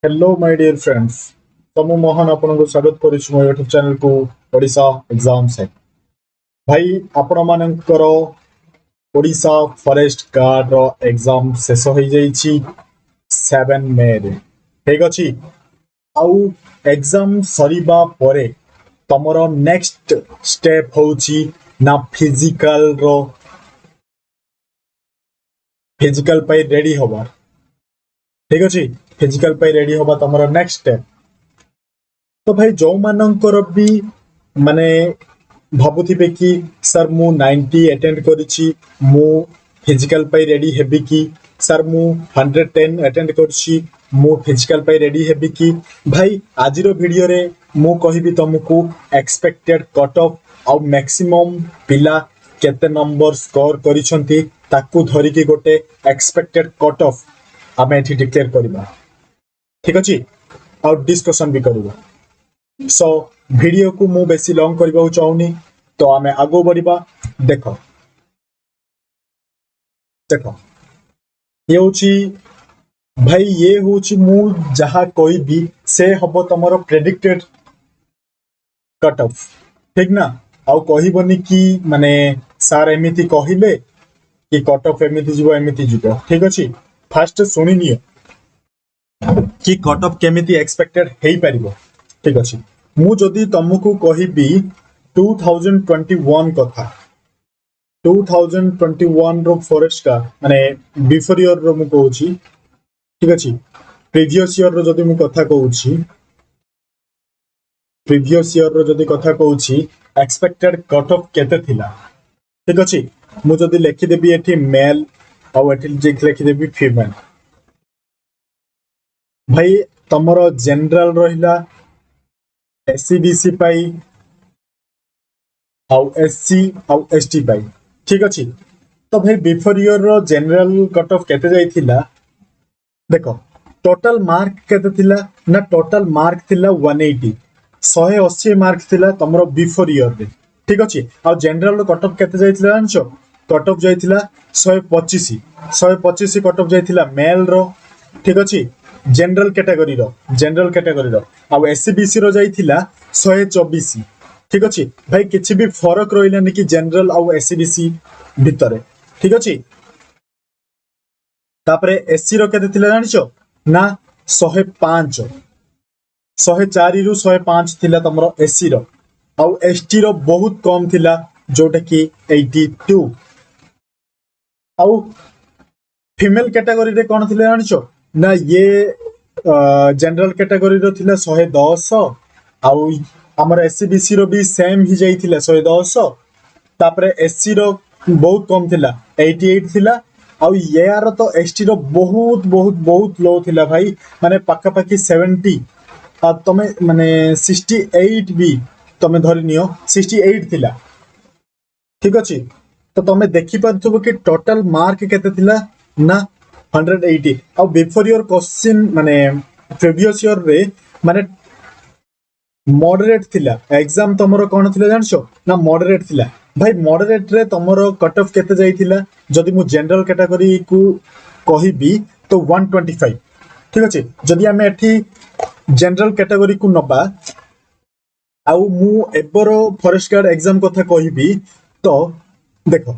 Hello my dear friends. तो मु मोहन आपन को स्वागत करिछु मो यूट्यूब चैनल को ओडिशा एग्जाम से। भाई आपण मानकर ओडिशा फॉरेस्ट गार्ड रो एग्जाम शेष हो जाईछि 7 मे रे। ठीक अछि। आउ एग्जाम सरीबा परे तमरो नेक्स्ट स्टेप होछि ना फिजिकल पाई रेडी होबा। ठीक अछि। फिजिकल पाई रेडी होबा तमरो नेक्स्ट स्टेप। तो भाई जो मानकर भी माने भाबुथिबे कि सर मु 90 अटेंड करिछि मु फिजिकल पाई रेडी हेबी कि सर मु 110 अटेंड करछि मु फिजिकल पाई रेडी हेबी कि भाई आज रो वीडियो रे मु कहिबी तुमको एक्सपेक्टेड कट ऑफ और मैक्सिमम पिला केते नंबर स्कोर करिसंती ताकू धरि कि गोटे एक्सपेक्टेड कट ऑफ आमे एठी डिक्लेयर करबा। ठीक अछि। और डिस्कशन भी करबा। सो वीडियो को मु बेसी लॉन्ग करबा चाहूनी तो आमे आगो बढ़िबा। देखो देखो ये होची भाई ये होची मु जहा कोई भी से हबो तमरो प्रेडिक्टेड कट ऑफ। ठीक ना। आउ कहिबनी कि माने सार एमिति कहिले कि कट ऑफ एमिति जिवो ठीक अछि। फास्ट सुनि नियो कि कट ऑफ केमिति एक्सपेक्टेड हेई परिबो। ठीक अछि। मु जदि तुमको कहिबी 2021 कथा 2021 रो फॉरेस्ट का माने बिफोर ईयर रो मु कहूची। ठीक अछि। प्रीवियस ईयर रो जदि मु कथा कहूची प्रीवियस ईयर रो जदि कथा कहूची एक्सपेक्टेड कट ऑफ केते थिला। ठीक अछि। मु जदि लिखि देबी एठी मेल और एठी लिखि देबी फीमेल। भाई तमरो जनरल रहिला एससीबीसी पाई आउ एससी आउ एसटी पाई। ठीक अछि। तो भाई बिफोर ईयर रो जनरल कट ऑफ केते जाइथिला देखो टोटल मार्क केते थिला ना टोटल मार्क थिला 180 180 मार्क थिला तमरो बिफोर ईयर रे। ठीक अछि। आ जनरल रो कट ऑफ केते जाइथिला जानछो कट ऑफ जाइथिला 125 कट ऑफ जाइथिला मेल रो। ठीक अछि। जनरल कैटेगरी रो आ एससीबीसी रो जाइथिला 124। ठीक अछि। भाई किछि भी फरक रहिलानी कि जनरल आ एससीबीसी भितरे। ठीक अछि। तापरे एससी रो केते थिला जानिछो ना 105 104 रु 105 थिला तमरो एससी रो आ एसटी रो बहुत कम थिला जोटा कि 82। आ फीमेल कैटेगरी रे कोन थिला जानिछो ना ये जनरल कैटेगरी रो थिला 110 आउ हमर एससीबीसी रो भी सेम ही जाइथिला 110 तापरे एससी रो बहुत कम थिला 88 थिला आउ यार तो एसटी रो बहुत बहुत बहुत लो थिला भाई माने पाका पाकी 70 आ तमे माने 68 भी तमे धरि नियो 68 थिला। ठीक अछि। तो तमे देखि पाथबो कि टोटल मार्क केते थिला ना 180 आ बिफोर योर क्वेश्चन माने प्रीवियस ईयर रे माने मॉडरेट थिला एग्जाम तमरो कोन थिला जानछो ना मॉडरेट थिला। भाई मॉडरेट रे तमरो कट ऑफ केते जाइथिला जदि मु जनरल कैटेगरी को कहिबी तो 125। ठीक अछि। जदि हमें एठी जनरल कैटेगरी को नबा आउ मु एबरो फॉरेस्ट गार्ड एग्जाम कथा कहिबी तो देखो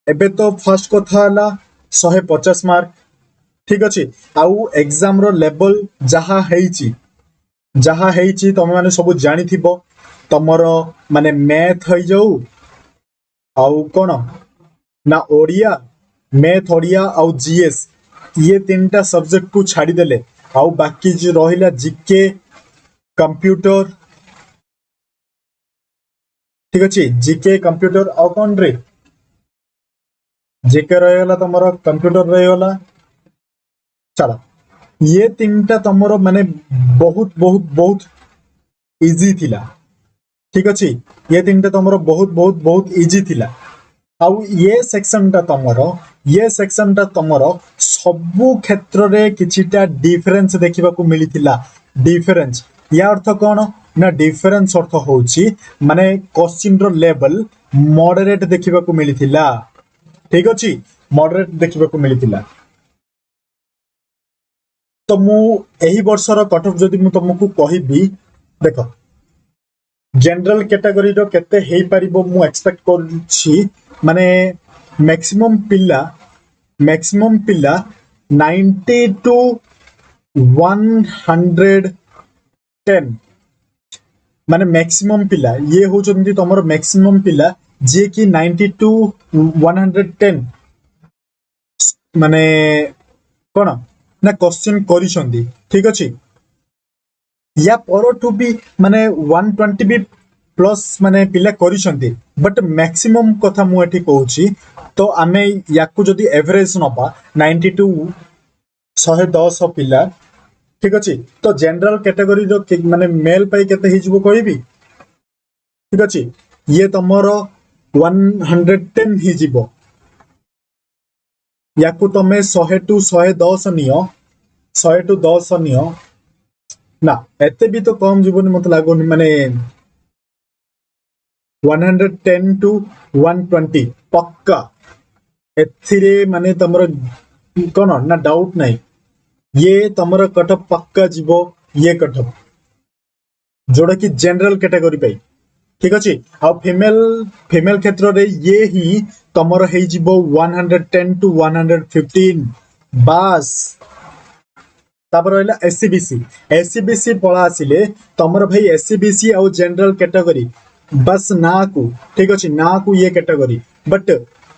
एबे तो फर्स्ट कथा हला 150 मार्क। ठीक अछि। आउ एग्जाम रो लेवल जहा हेइची तमे माने सब जानि थिबो तमरो माने मैथ होई जाऊ आउ कोन ना ओडिया मैथ ओडिया आउ जीएस ये तीनटा सब्जेक्ट को छाड़ी देले आउ बाकी जो रहिला जीके कंप्यूटर। ठीक अछि। जीके कंप्यूटर आउ कोन रे जीके रहला तमरो कंप्यूटर रहला। चलो ये तीनटा तमरो माने बहुत बहुत बहुत इजी थिला। ठीक अछि। ये तीनटा तमरो बहुत बहुत बहुत इजी थिला आउ ये सेक्शन टा तमरो सबु क्षेत्र रे किछिटा डिफरेंस देखिबा को मिलिथिला। डिफरेंस या अर्थ कोन ना डिफरेंस अर्थ होची माने क्वेश्चन रो लेवल मॉडरेट देखिबा को मिलिथिला। ठीक अछि। मॉडरेट देखिबा को मिलिथिला। तो मु एही वर्षर कट ऑफ जदि मु तुमको कहबी देख जनरल कैटेगरी रो केते हेई परिबो मु एक्सपेक्ट करछि माने मैक्सिमम पिला 90 टू 110 माने मैक्सिमम पिला ये होचंती तमरो मैक्सिमम पिला जे कि 90 टू 110 माने कोन ना क्वेश्चन करिसंदी ठीक अछि या परठु भी माने 120 भी प्लस माने पिला करिसंदी बट मैक्सिमम कथा मु एठी कहूची तो आमे याकू जदी एवरेज नबा 90 टू 110 पिला ठीक अछि तो जनरल कैटेगरी रो माने मेल पाई केते हिजबो कहबी ठीक अछि ये तमरो 110 हिजिबो याकू तमे 100 टू 110 नियो 100 टू 10 नियो ना एते भी तो कम जीवन मत लागोनी माने 110 टू 120 पक्का एथिरे माने तमरो कोन ना डाउट नहीं ये तमरो कटअप पक्का जीवो ये कटअप जोड़ा कि जनरल कैटेगरी पाई ठीक अछि आ फीमेल क्षेत्र रे ये ही तमरो हे जीवो 110 टू 115 बस तापर रहला एससीबीसी पळा आसिले तमरो भाई एससीबीसी आ जनरल कैटेगरी बस ना को ठीक अछि ना को ये कैटेगरी बट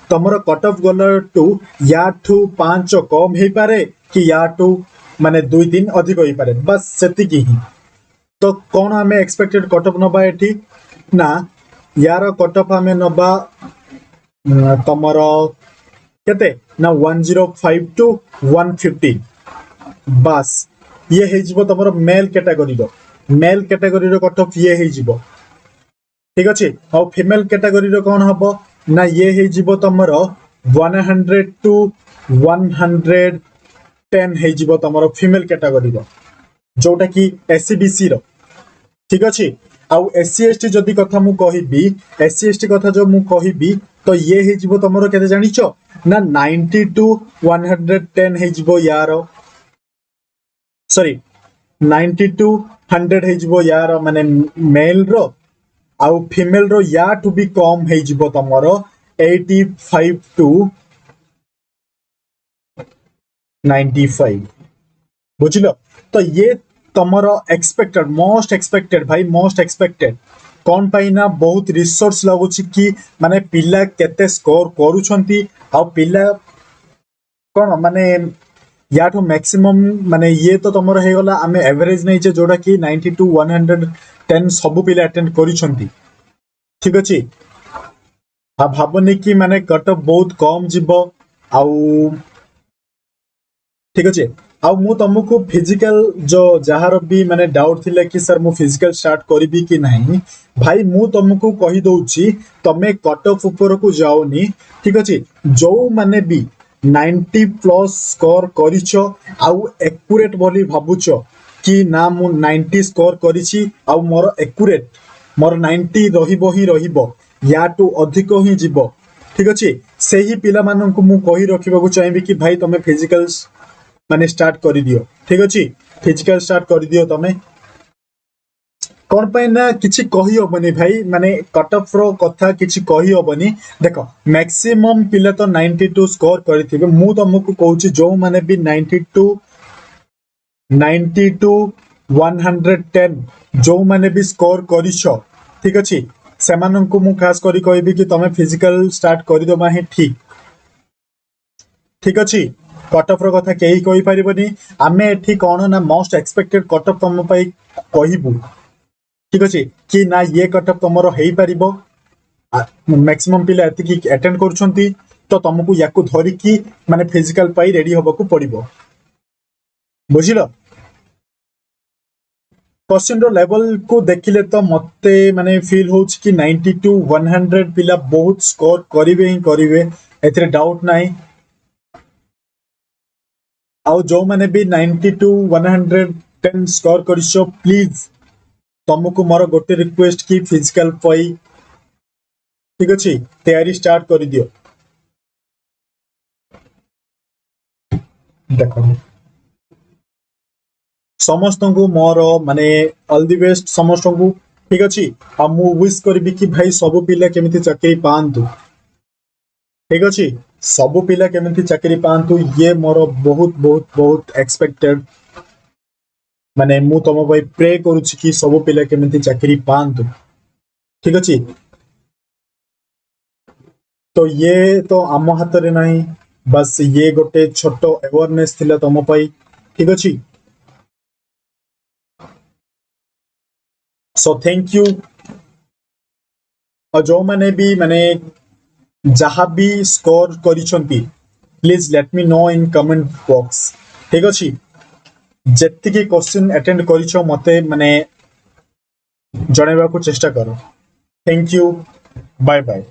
तमरो कट ऑफ गलर टू या टू 5 कम हे पारे कि या टू माने 2-3 अधिक होई पारे बस सेति की ही तो कोन हमें एक्सपेक्टेड कट ऑफ नबा एठी ना यार कट ऑफ हमें नबा तमरो केते ना 105 टू 115 बस ये हे जीवो तमरो male category row cut of ये हे जीवो ठीक अछि और फीमेल कैटेगरी रो कोन हबो ना ये हे जीवो तमरो 100 टू 110 हे जीवो तमरो फीमेल कैटेगरी रो जोटा कि एससीबीसी रो ठीक अछि आउ एससी एसटी जदी कथा मु कहिबी एससी एसटी कथा जो मु कहिबी तो ये हे जीवो तमरो केते जानिचो ना 90 टू 110 हे जीवो यार सॉरी 90 टू 100 हे जीवो यार माने मेल रो आउ फीमेल रो या टू बी कम हे जीवो तमरो 85 टू 95 बुझिलो तो ये तमरो मोस्ट एक्सपेक्टेड कौन पाई ना बहुत रिसोर्स लागुची कि माने पिला केते स्कोर करूछंती आ पिला कोन माने याठो मैक्सिमम माने ये तो तमरो हे गला आमे एवरेज नै जे जोडा कि 90 टू 110 सब पिला अटेंड करिसंती ठीक अछि आ भाबनी कि माने कट ऑफ बहुत कम जीवो आउ ठीक अछि आ मु तुमको फिजिकल जो जहार भी माने डाउट थिले कि सर मु फिजिकल स्टार्ट करबी कि नहीं भाई मु तुमको कहि दोछि तमे कट ऑफ ऊपर को जाओनी ठीक अछि जो माने भी 90 प्लस स्कोर करिछो आउ एक्यूरेट बोली भाबुछो कि ना मु 90 स्कोर करिछि आउ मोर एक्यूरेट मोर 90 रहिबो या टू अधिक ही जीवो ठीक अछि सेही पिला मानन को मु कहि रखिबा को चाहिबी कि भाई तमे फिजिकल माने स्टार्ट कर दियो ठीक अछि फिजिकल स्टार्ट कर दियो तमे कोन पय ना किछि कहि होबनी भाई माने कट ऑफ रो कथा किछि कहि होबनी देखो मैक्सिमम पिला तो 92 स्कोर करथिबे मु तुमको कहूची जो माने भी 92 110 जो माने भी स्कोर करिछो ठीक अछि सेमानन को मु खास करी कहबी कि तमे फिजिकल स्टार्ट करि दो माहे ठीक अछि कट ऑफ रो कथा केही कहि परिबनी आमे एठी कोन ना मोस्ट एक्सपेक्टेड कट ऑफ तम पई कहिबु ठीक अछि कि ना ये कट ऑफ तमरो हेई परिबो मैक्सिमम पिला एति कि अटेंड करछंती तो तुमको याकू धरि कि माने फिजिकल पई रेडी होबकू पड़िबो बुझिलो क्वेश्चन रो लेवल को देखिले तो मते माने फील होछ कि 90 टू 100 पिला बहुत स्कोर करिवे ही करिवे एथरे डाउट नाही आउ जो माने भी 90 टू 110 स्कोर करिसो प्लीज तुमको मोर गोटे रिक्वेस्ट कि फिजिकल पई ठीक अछि तैयारी स्टार्ट कर दियो देखो समस्त को मोर माने ऑल द बेस्ट समस्त को ठीक अच्छी आ मु विश करी कि भाई सब पिला केमिति चाकरी पांतु ठीक अच्छी सब पिला केमिति चाकरी पांतु ये मोर बहुत बहुत बहुत एक्सपेक्टेड माने मु तुम भाई प्रे करूची कि सब पिला केमिति चाकरी पांतु ठीक अच्छी तो ये तो आम हाथ रे नहीं बस ये गोटे छोट अवेयरनेस थिला तुम पाई ठीक अच्छी सो थैंक यू और जो मैंने भी माने जहाँ भी स्कोर करिसंती please let me know in comment box ठीक अच्छी जेतिकी क्वेश्चन अटेंड करिछ मते माने जणेबा को चेष्टा करो थैंक यू बाय बाय